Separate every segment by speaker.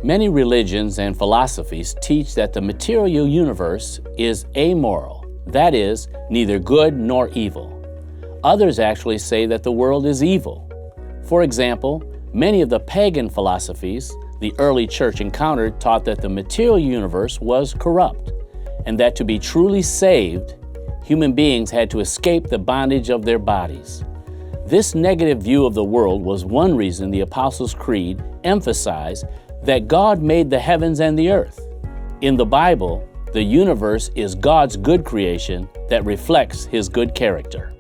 Speaker 1: Many religions and philosophies teach that the material universe is amoral, that is, neither good nor evil. Others actually say that the world is evil. For example, many of the pagan philosophies the early church encountered taught that the material universe was corrupt, and that to be truly saved, human beings had to escape the bondage of their bodies. This negative view of the world was one reason the Apostles' Creed emphasized that God made the heavens and the earth. In the Bible, the universe is God's good creation that reflects His good character.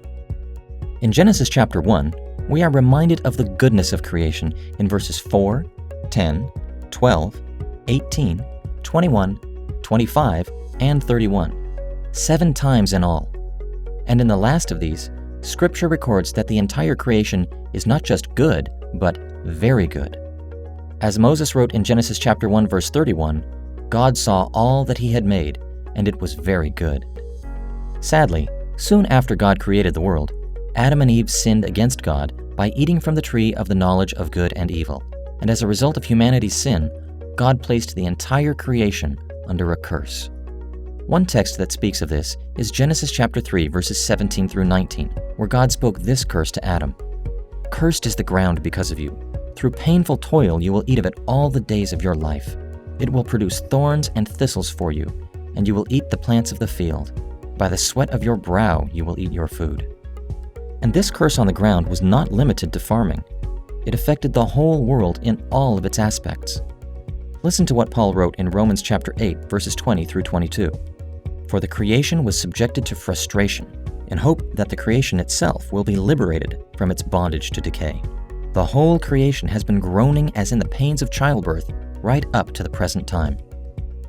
Speaker 2: In Genesis chapter 1, we are reminded of the goodness of creation in verses 4, 10, 12, 18, 21, 25, and 31, 7 times in all. And in the last of these, Scripture records that the entire creation is not just good, but very good. As Moses wrote in Genesis chapter 1, verse 31, God saw all that He had made, and it was very good. Sadly, soon after God created the world, Adam and Eve sinned against God by eating from the tree of the knowledge of good and evil. And as a result of humanity's sin, God placed the entire creation under a curse. One text that speaks of this is Genesis chapter 3, verses 17 through 19, where God spoke this curse to Adam. "Cursed is the ground because of you. Through painful toil you will eat of it all the days of your life. It will produce thorns and thistles for you, and you will eat the plants of the field. By the sweat of your brow you will eat your food." And this curse on the ground was not limited to farming. It affected the whole world in all of its aspects. Listen to what Paul wrote in Romans chapter 8, verses 20 through 22. "For the creation was subjected to frustration, in hope that the creation itself will be liberated from its bondage to decay. The whole creation has been groaning as in the pains of childbirth right up to the present time."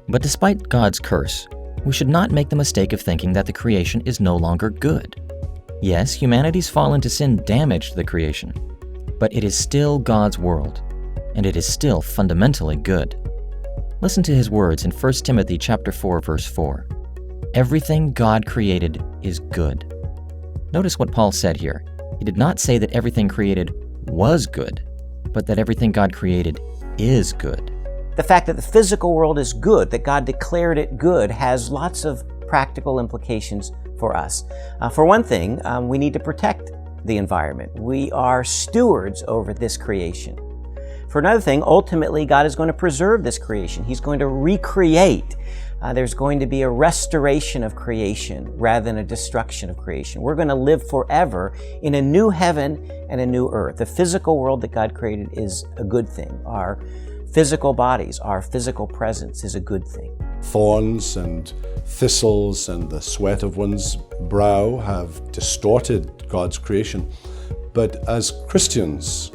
Speaker 2: But despite God's curse, we should not make the mistake of thinking that the creation is no longer good. Yes, humanity's fall into sin damaged the creation, but it is still God's world, and it is still fundamentally good. Listen to his words in 1 Timothy chapter 4, verse 4. "Everything God created is good." Notice what Paul said here. He did not say that everything created was good, but that everything God created is good.
Speaker 3: The fact that the physical world is good, that God declared it good, has lots of practical implications for us. For one thing, we need to protect the environment. We are stewards over this creation. For another thing, ultimately, God is going to preserve this creation. He's going to recreate. There's going to be a restoration of creation rather than a destruction of creation. We're going to live forever in a new heaven and a new earth. The physical world that God created is a good thing. Our physical bodies, our physical presence is a good thing.
Speaker 4: Thorns and thistles and the sweat of one's brow have distorted God's creation. But as Christians,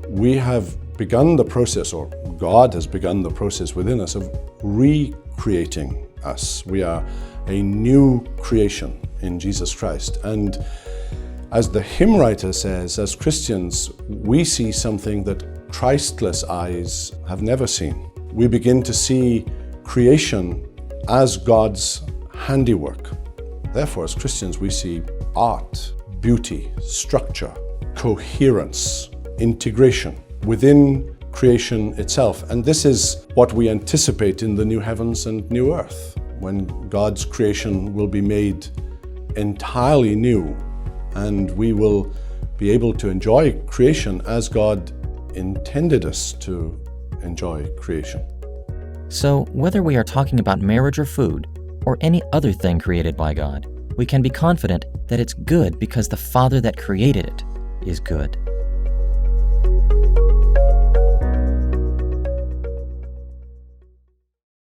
Speaker 4: we have begun the process, or God has begun the process within us of recreating us. We are a new creation in Jesus Christ. And as the hymn writer says, as Christians, we see something that Christless eyes have never seen. We begin to see creation as God's handiwork. Therefore, as Christians, we see art, beauty, structure, coherence, integration within creation itself. And this is what we anticipate in the new heavens and new earth, when God's creation will be made entirely new, and we will be able to enjoy creation as God intended us to enjoy creation.
Speaker 2: So, whether we are talking about marriage or food, or any other thing created by God, we can be confident that it's good because the Father that created it is good.